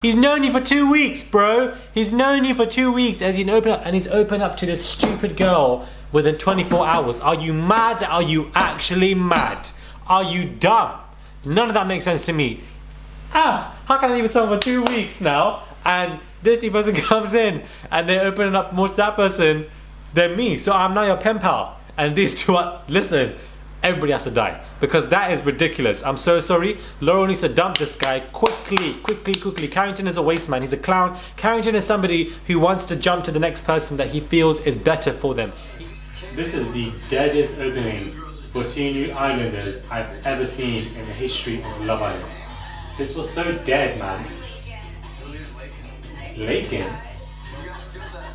He's known you for 2 weeks, bro. He's known you for 2 weeks as he's opened up to this stupid girl within 24 hours. Are you mad? Are you actually mad? Are you dumb? None of that makes sense to me. How can I leave someone for 2 weeks now? And this new person comes in and they're opening up more to that person than me. So I'm now your pen pal. And these two are, listen, everybody has to die. Because that is ridiculous. I'm so sorry. Laurel needs to dump this guy quickly. Carrington is a waste man. He's a clown. Carrington is somebody who wants to jump to the next person that he feels is better for them. This is the deadest opening for two new islanders I've ever seen in the history of Love Island. This was so dead, man. Lakin?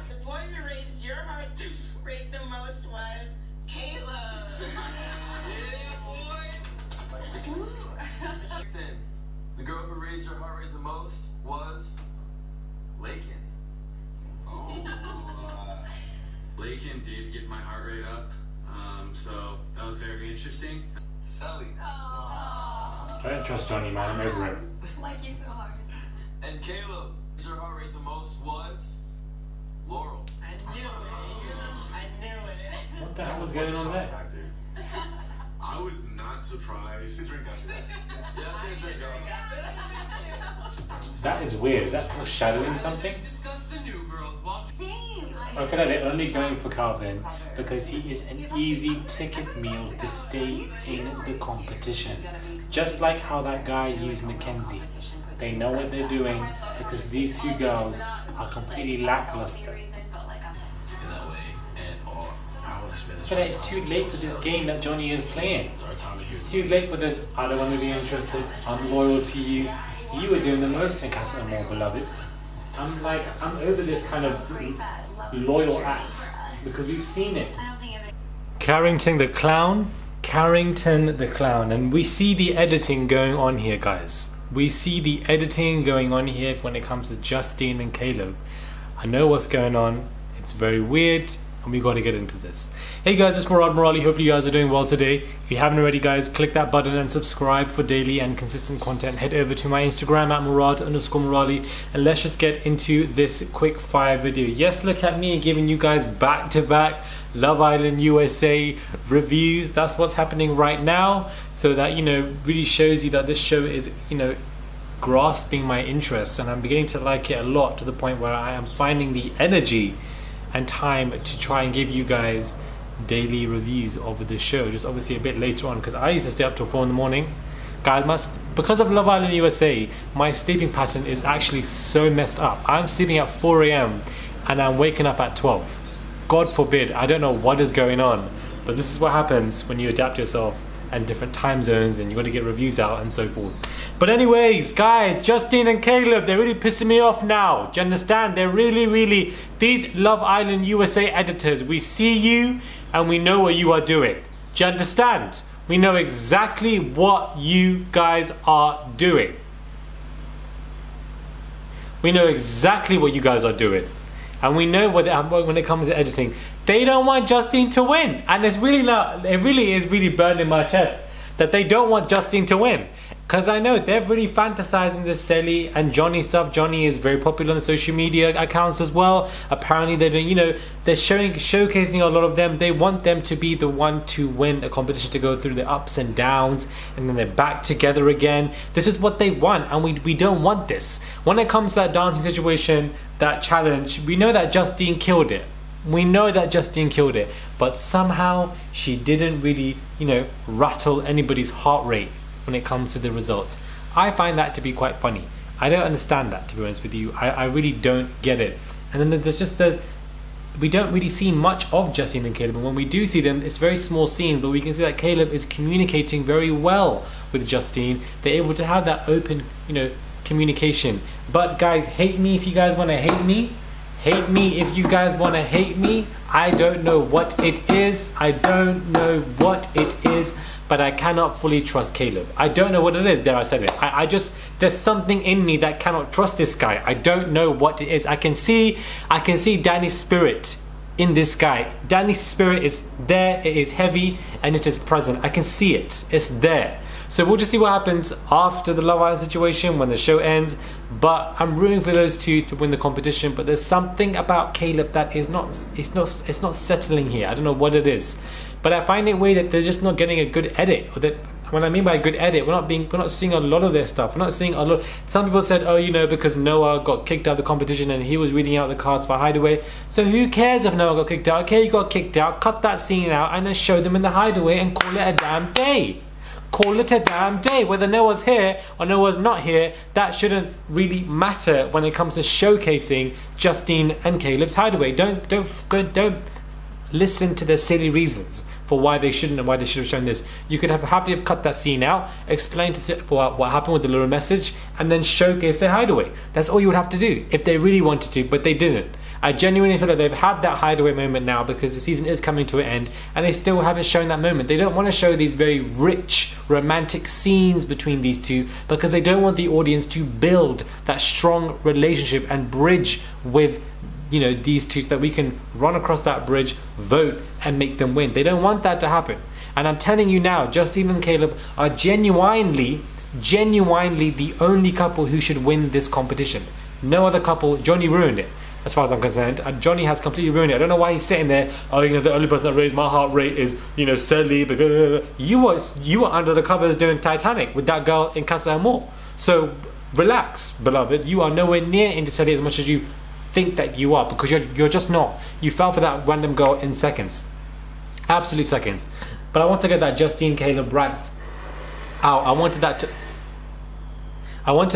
The boy who raised your heart rate the most was Caleb. Yeah, boy. The girl who raised your heart rate the most was Lakin. Lakin did get my heart rate up, so that was very interesting. Sally. I don't trust Johnny, man. I'm over him. Like you so hard. And Caleb, your heart rate the most was Laurel. I knew it. What the hell was going on there? I was not surprised. Drink after that. Yes, drink That is weird. Is that foreshadowing something? Discuss the new girls watch. I feel like they're only going for Calvin because he is an easy ticket meal to stay in the competition. Just like how that guy used Mackenzie. They know what they're doing because these two girls are completely lackluster. I feel like it's too late for this game that Johnny is playing. It's too late for this, I don't want to be interested, I'm loyal to you. You were doing the most in Casa Amor, beloved. I'm over this kind of loyal act because we've seen it. Carrington the clown, and we see the editing going on here, guys. We see the editing going on here when it comes to Justine and Caleb. I know what's going on. It's very weird. And we got to get into this. Hey guys, it's Murad Murali. Hopefully you guys are doing well today. If you haven't already, guys, click that button and subscribe for daily and consistent content. Head over to my Instagram at Murad_Murali and let's just get into this quick fire video. Yes, look at me giving you guys back-to-back Love Island USA reviews. That's what's happening right now. So that, really shows you that this show is, grasping my interest, and I'm beginning to like it a lot, to the point where I am finding the energy and time to try and give you guys daily reviews of the show, just obviously a bit later on, because I used to stay up till 4 in the morning. Guys, because of Love Island USA, my sleeping pattern is actually so messed up. I'm sleeping at 4 a.m. and I'm waking up at 12. God forbid, I don't know what is going on, but this is what happens when you adapt yourself and different time zones and you got to get reviews out and so forth. But anyways, guys, Justine and Caleb, they're really pissing me off now. Do you understand? They're really, these Love Island USA editors, we see you and we know what you are doing. Do you understand? We know exactly what you guys are doing. We know exactly what you guys are doing. And we know when it comes to editing, they don't want Justine to win. And it's really not, it really is burning my chest that they don't want Justine to win. Because I know they're really fantasizing this Sally and Johnny stuff. Johnny is very popular on social media accounts as well. Apparently they're doing, they're showcasing a lot of them. They want them to be the one to win a competition, to go through the ups and downs, and then they're back together again. This is what they want, and we don't want this. When it comes to that dancing situation, that challenge, we know that Justine killed it. But somehow she didn't really, rattle anybody's heart rate when it comes to the results. I find that to be quite funny. I don't understand that, to be honest with you. I really don't get it. And then there's just we don't really see much of Justine and Caleb, and when we do see them, it's very small scenes, but we can see that Caleb is communicating very well with Justine. They're able to have that open, communication. But guys, hate me if you guys want to hate me. Hate me if you guys want to hate me. I don't know what it is. But I cannot fully trust Caleb. I don't know what it is. There, I said it. I just, there's something in me that cannot trust this guy. I don't know what it is. I can see Danny's spirit in this guy. Danny's spirit is there, it is heavy, and it is present. I can see it, it's there. So we'll just see what happens after the Love Island situation when the show ends. But I'm rooting for those two to win the competition. But there's something about Caleb that is it's not settling here. I don't know what it is, but I find it weird that they're just not getting a good edit. Or that, when I mean by a good edit, we're not seeing a lot of their stuff. We're not seeing a lot. Some people said, oh, you know, because Noah got kicked out of the competition and he was reading out the cards for Hideaway. So who cares if Noah got kicked out? Okay, he got kicked out. Cut that scene out and then show them in the Hideaway and call it a damn day. Call it a damn day. Whether Noah's here or Noah's not here, that shouldn't really matter when it comes to showcasing Justine and Caleb's Hideaway. Don't listen to their silly reasons for why they shouldn't and why they should have shown this. You could have happily have cut that scene out, explained to what happened with the little message, and then showcase their Hideaway. That's all you would have to do if they really wanted to, but they didn't. I genuinely feel like they've had that Hideaway moment now because the season is coming to an end and they still haven't shown that moment. They don't want to show these very rich romantic scenes between these two because they don't want the audience to build that strong relationship and bridge with, you know, these two so that we can run across that bridge, vote and make them win. They don't want that to happen. And I'm telling you now, Justine and Caleb are genuinely the only couple who should win this competition. No other couple. Johnny ruined it. As far as I'm concerned, Johnny has completely ruined it. I don't know why he's sitting there. Oh, you know, the only person that raised my heart rate is, you know, Sally. Because you were under the covers doing Titanic with that girl in Casa Amor. So relax, beloved. You are nowhere near into Sally as much as you think that you are, because you're just not. You fell for that random girl in seconds, absolute seconds. But I want to get that Justine Caleb rant out. I wanted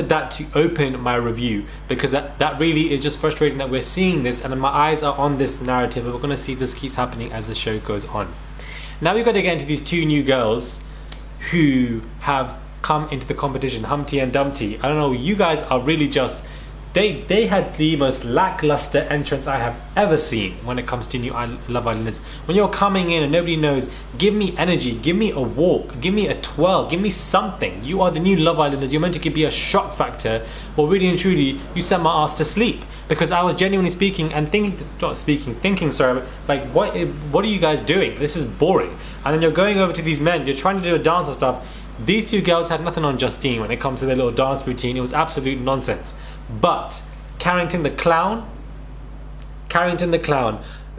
that to open my review because that really is just frustrating that we're seeing this and my eyes are on this narrative and we're going to see this keeps happening as the show goes on. Now we've got to get into these two new girls who have come into the competition, Humpty and Dumpty. I don't know, you guys are really just... They had the most lackluster entrance I have ever seen when it comes to new Love Islanders. When you're coming in and nobody knows, give me energy, give me a walk, give me a twirl, give me something. You are the new Love Islanders. You're meant to be a shock factor. Well, really and truly, you sent my ass to sleep because I was genuinely thinking, like, what are you guys doing? This is boring. And then you're going over to these men, you're trying to do a dance or stuff. These two girls had nothing on Justine when it comes to their little dance routine. It was absolute nonsense. But Carrington the clown,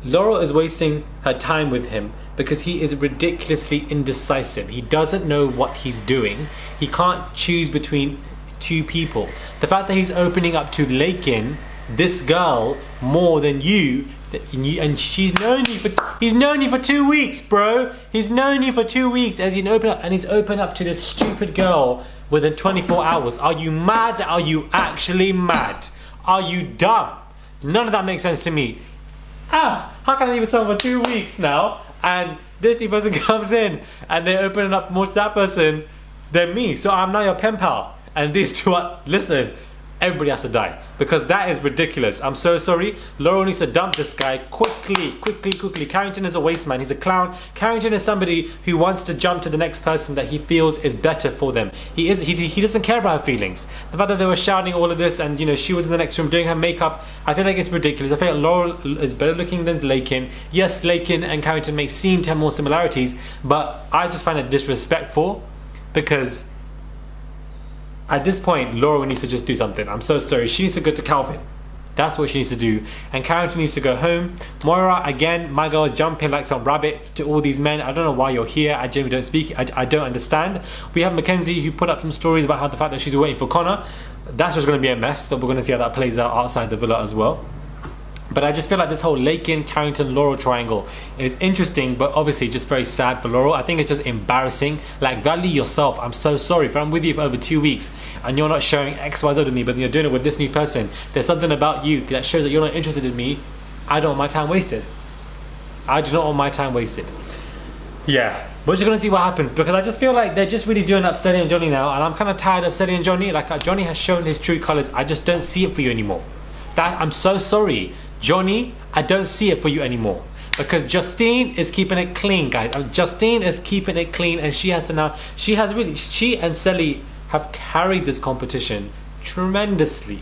Laurel is wasting her time with him because he is ridiculously indecisive. He doesn't know what he's doing. He can't choose between two people. The fact that he's opening up to Lakin, this girl, more than you, and he's known you for 2 weeks, bro. He's known you for 2 weeks as he's open up to this stupid girl within 24 hours. Are you mad? Are you actually mad? Are you dumb? None of that makes sense to me. How can I leave someone for 2 weeks now and this new person comes in and they're opening up more to that person than me? So I'm now your pen pal and these two are... Listen, everybody has to die because that is ridiculous. I'm so sorry. Laurel needs to dump this guy quickly. Carrington is a waste man. He's a clown. Carrington is somebody who wants to jump to the next person that he feels is better for them. He doesn't care about her feelings. The fact that they were shouting all of this and, you know, she was in the next room doing her makeup, I feel like it's ridiculous. I feel like Laurel is better looking than Lakin. Yes, Lakin and Carrington may seem to have more similarities, but I just find it disrespectful because at this point, Laurel needs to just do something. I'm so sorry. She needs to go to Calvin. That's what she needs to do. And Carrington needs to go home. Moira, again, my girl, jumping like some rabbit to all these men. I don't know why you're here. I genuinely don't speak. I don't understand. We have Mackenzie who put up some stories about how the fact that she's waiting for Connor. That's just going to be a mess, but we're going to see how that plays out outside the villa as well. But I just feel like this whole Lakin, Carrington, Laurel triangle is interesting, but obviously just very sad for Laurel. I think it's just embarrassing. Like, value yourself. I'm so sorry. If I'm with you for over 2 weeks and you're not showing X, Y, Z to me, but you're doing it with this new person, there's something about you that shows that you're not interested in me. I don't want my time wasted. I do not want my time wasted. Yeah, we're just going to see what happens because I just feel like they're just really doing up Sally and Johnny now, and I'm kind of tired of Sally and Johnny. Like, Johnny has shown his true colours. I just don't see it for you anymore. I'm so sorry. Johnny, I don't see it for you anymore because Justine is keeping it clean, guys. Justine is keeping it clean, and she and Sally have carried this competition tremendously.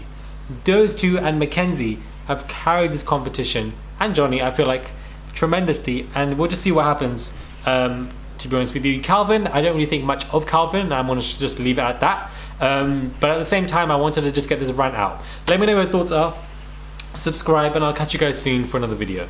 Those two and Mackenzie have carried this competition and Johnny, I feel like, tremendously, and we'll just see what happens. To be honest with you, Calvin, I don't really think much of Calvin. I'm going to just leave it at that. But at the same time, I wanted to just get this rant out. Let me know what your thoughts are. Subscribe, and I'll catch you guys soon for another video.